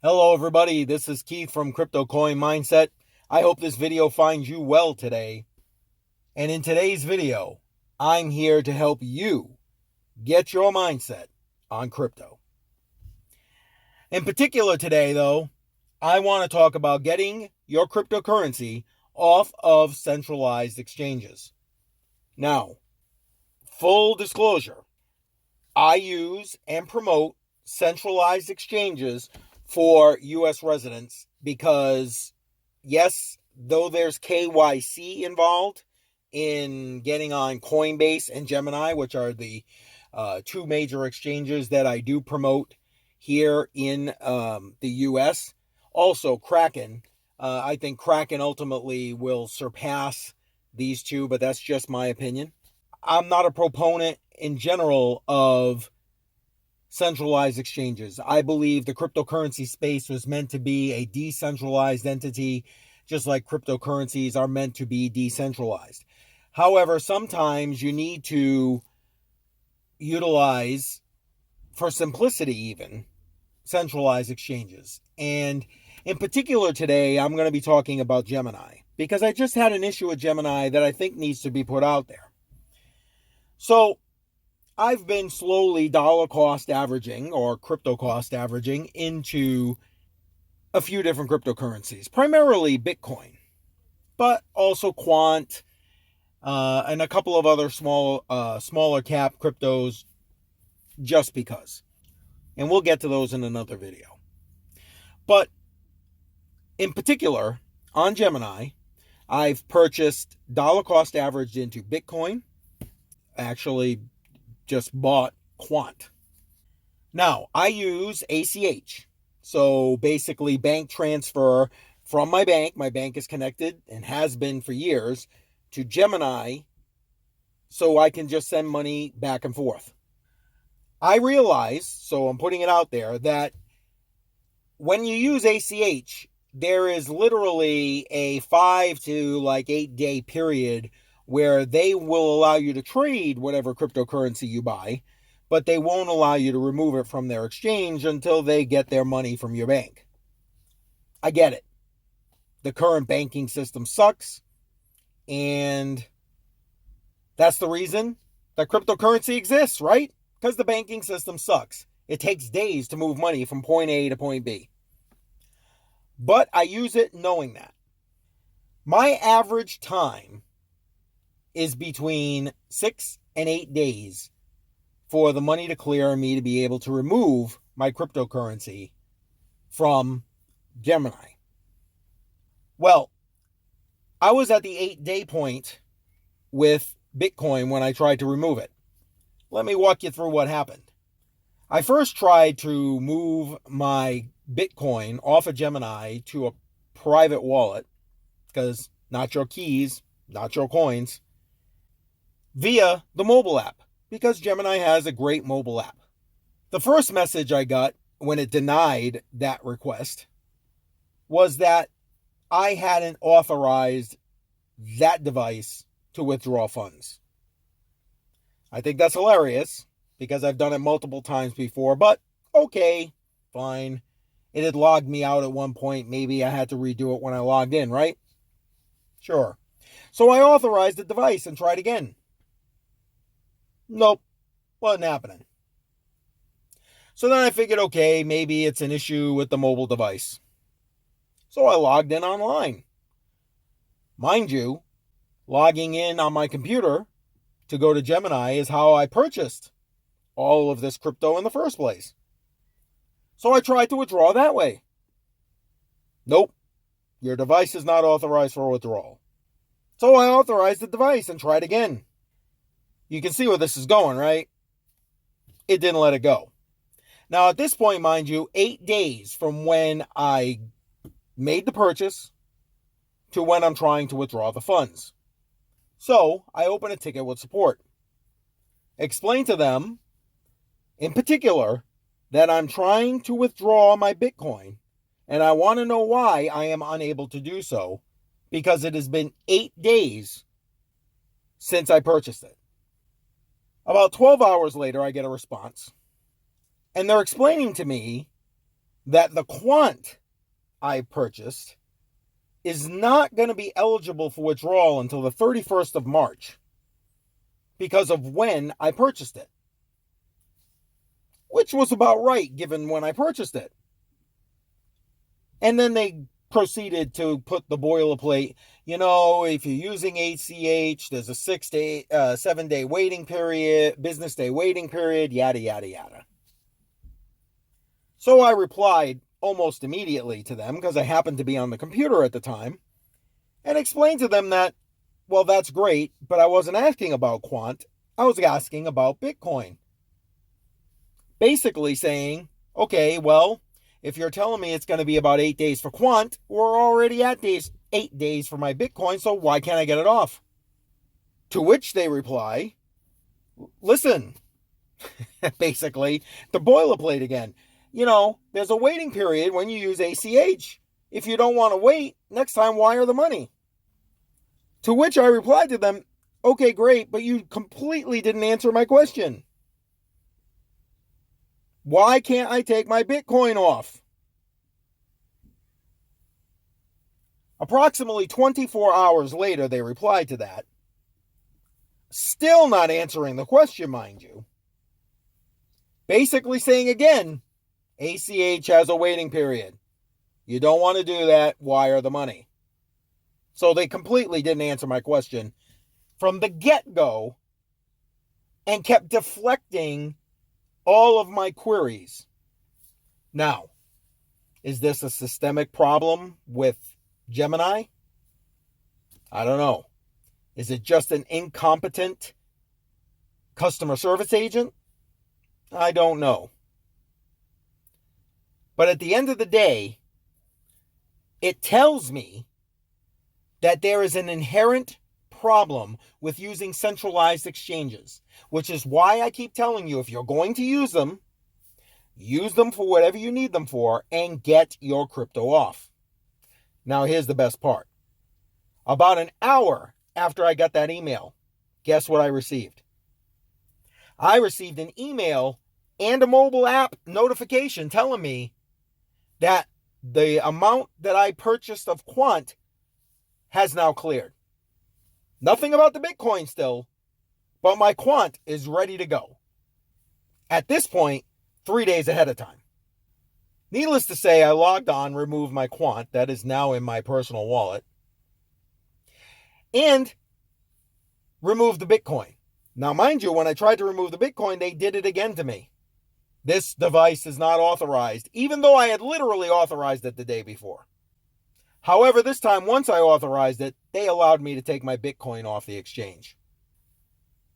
Hello everybody, this is Keith from CryptoCoinMindSet. I hope this video finds you well today. And in today's video, I'm here to help you get your mindset on crypto. In particular today though, I want to talk about getting your cryptocurrency off of centralized exchanges. Now, full disclosure, I use and promote centralized exchanges for U.S. residents because, yes, though there's KYC involved in getting on Coinbase and Gemini, which are the two major exchanges that I do promote here in the U.S. Also, Kraken. I think Kraken ultimately will surpass these two, but that's just my opinion. I'm not a proponent in general of centralized exchanges. I believe the cryptocurrency space was meant to be a decentralized entity, just like cryptocurrencies are meant to be decentralized. However, sometimes you need to utilize, for simplicity even, centralized exchanges. And in particular today, I'm going to be talking about Gemini because I just had an issue with Gemini that I think needs to be put out there. So I've been slowly dollar cost averaging or crypto cost averaging into a few different cryptocurrencies, primarily Bitcoin, but also Quant and a couple of other smaller cap cryptos just because. And we'll get to those in another video. But in particular, on Gemini, I've purchased dollar cost averaged into Bitcoin, actually just bought Quant. Now, I use ACH. So basically bank transfer from my bank. My bank is connected and has been for years to Gemini so I can just send money back and forth. I realize, so I'm putting it out there, that when you use ACH, there is literally a 5 to 8 day period where they will allow you to trade whatever cryptocurrency you buy, but they won't allow you to remove it from their exchange until they get their money from your bank. I get it. The current banking system sucks, and that's the reason that cryptocurrency exists, right? Because the banking system sucks. It takes days to move money from point A to point B. But I use it knowing that. My average time is between 6 and 8 days for the money to clear and me to be able to remove my cryptocurrency from Gemini. Well, I was at the 8-day point with Bitcoin when I tried to remove it. Let me walk you through what happened. I first tried to move my Bitcoin off of Gemini to a private wallet, because not your keys, not your coins, via the mobile app, because Gemini has a great mobile app. The first message I got when it denied that request was that I hadn't authorized that device to withdraw funds. I think that's hilarious because I've done it multiple times before, but okay, fine. It had logged me out at one point. Maybe I had to redo it when I logged in, right? Sure. So I authorized the device and tried again. Nope, wasn't happening. So then I figured, okay, maybe it's an issue with the mobile device. So I logged in online. Mind you, logging in on my computer to go to Gemini is how I purchased all of this crypto in the first place. So I tried to withdraw that way. Nope, your device is not authorized for withdrawal. So I authorized the device and tried again. You can see where this is going, right? It didn't let it go. Now, at this point, mind you, 8 days from when I made the purchase to when I'm trying to withdraw the funds. So I open a ticket with support. Explain to them, in particular, that I'm trying to withdraw my Bitcoin and I want to know why I am unable to do so because it has been 8 days since I purchased it. About 12 hours later, I get a response. And they're explaining to me that the quant I purchased is not going to be eligible for withdrawal until the 31st of March because of when I purchased it, which was about right given when I purchased it. And then they proceeded to put the boilerplate, if you're using ACH, there's a 7-day waiting period, business day waiting period, yada, yada, yada. So I replied almost immediately to them because I happened to be on the computer at the time and explained to them that, well, that's great, but I wasn't asking about quant. I was asking about Bitcoin. Basically saying, okay, well, if you're telling me it's going to be about 8 days for quant, we're already at 8 days for my Bitcoin, so why can't I get it off? To which they reply, listen, basically, the boilerplate again. There's a waiting period when you use ACH. If you don't want to wait, next time wire the money. To which I replied to them, okay, great, but you completely didn't answer my question. Why can't I take my Bitcoin off? Approximately 24 hours later, they replied to that. Still not answering the question, mind you. Basically saying again, ACH has a waiting period. You don't want to do that, wire the money. So they completely didn't answer my question from the get-go and kept deflecting all of my queries. Now, is this a systemic problem with Gemini? I don't know. Is it just an incompetent customer service agent? I don't know. But at the end of the day, it tells me that there is an inherent problem with using centralized exchanges, which is why I keep telling you, if you're going to use them for whatever you need them for, and get your crypto off. Now, here's the best part. About an hour after I got that email, guess what I received? I received an email and a mobile app notification telling me that the amount that I purchased of quant has now cleared. Nothing about the Bitcoin still, but my quant is ready to go. At this point, 3 days ahead of time. Needless to say, I logged on, removed my quant, that is now in my personal wallet, and removed the Bitcoin. Now, mind you, when I tried to remove the Bitcoin, they did it again to me. This device is not authorized, even though I had literally authorized it the day before. However, this time, once I authorized it, they allowed me to take my Bitcoin off the exchange.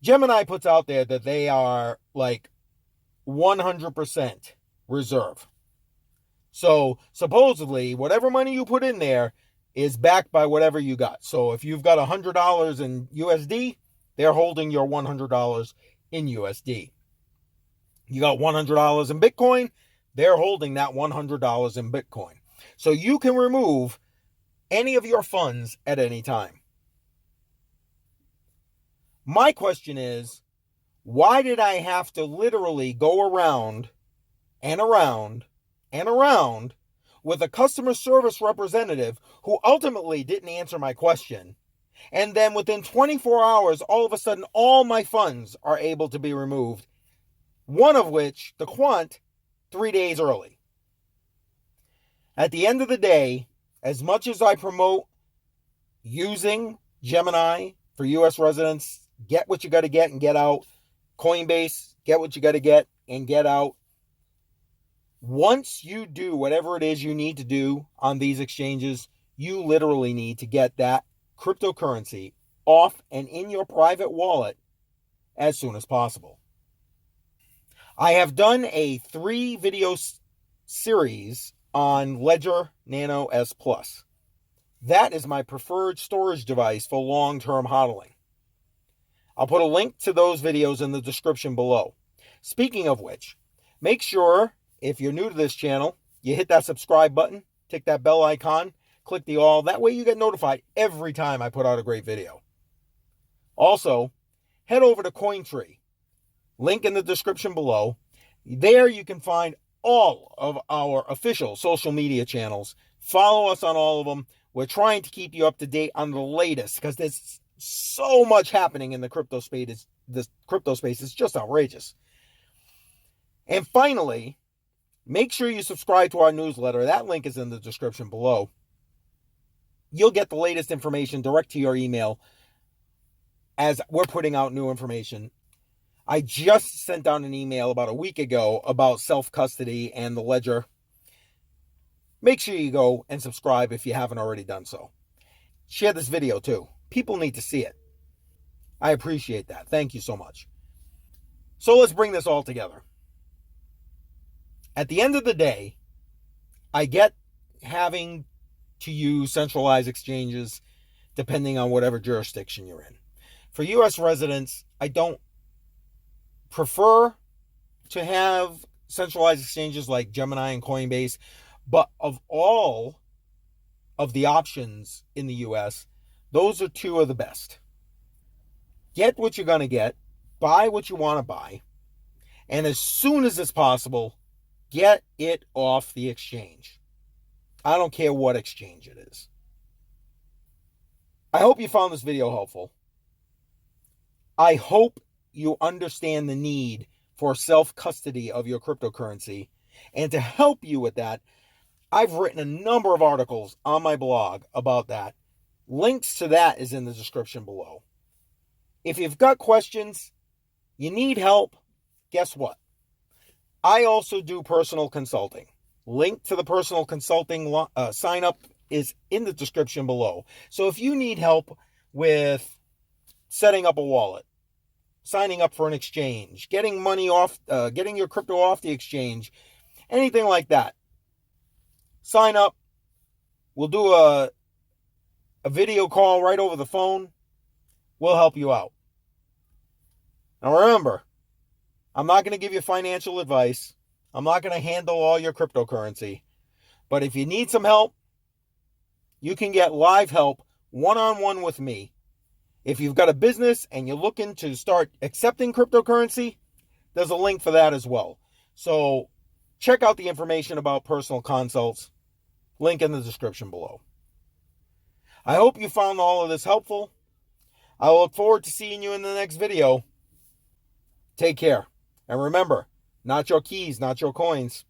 Gemini puts out there that they are like 100% reserve. So supposedly, whatever money you put in there is backed by whatever you got. So if you've got $100 in USD, they're holding your $100 in USD. You got $100 in Bitcoin, they're holding that $100 in Bitcoin. So you can remove any of your funds at any time. My question is, why did I have to literally go around and around and around with a customer service representative who ultimately didn't answer my question? And then within 24 hours, all of a sudden, all my funds are able to be removed. One of which, the quant, 3 days early. At the end of the day, as much as I promote using Gemini for U.S. residents, get what you got to get and get out. Coinbase, get what you got to get and get out. Once you do whatever it is you need to do on these exchanges, you literally need to get that cryptocurrency off and in your private wallet as soon as possible. I have done a 3-video series on Ledger Nano S Plus. That is my preferred storage device for long-term hodling. I'll put a link to those videos in the description below. Speaking of which, make sure, if you're new to this channel, you hit that subscribe button, tick that bell icon, click the all. That way you get notified every time I put out a great video. Also, head over to CoinTree. Link in the description below. There you can find all of our official social media channels. Follow us on all of them. We're trying to keep you up to date on the latest because there's so much happening in the crypto space. This crypto space is just outrageous. And finally, make sure you subscribe to our newsletter. That link is in the description below. You'll get the latest information direct to your email as we're putting out new information. I just sent out an email about a week ago about self-custody and the ledger. Make sure you go and subscribe if you haven't already done so. Share this video too. People need to see it. I appreciate that. Thank you so much. So let's bring this all together. At the end of the day, I get having to use centralized exchanges depending on whatever jurisdiction you're in. For U.S. residents, I don't prefer to have centralized exchanges like Gemini and Coinbase, but of all of the options in the U.S., those are two of the best. Get what you're going to get, buy what you want to buy, and as soon as it's possible, get it off the exchange. I don't care what exchange it is. I hope you found this video helpful. I hope you understand the need for self-custody of your cryptocurrency. And to help you with that, I've written a number of articles on my blog about that. Links to that is in the description below. If you've got questions, you need help, guess what? I also do personal consulting. Link to the personal consulting sign up is in the description below. So if you need help with setting up a wallet, signing up for an exchange, getting money off, getting your crypto off the exchange, anything like that, sign up. We'll do a video call right over the phone. We'll help you out. Now remember, I'm not going to give you financial advice. I'm not going to handle all your cryptocurrency. But if you need some help, you can get live help one-on-one with me. If you've got a business and you're looking to start accepting cryptocurrency, there's a link for that as well. So check out the information about personal consults. Link in the description below. I hope you found all of this helpful. I look forward to seeing you in the next video. Take care. And remember, not your keys, not your coins.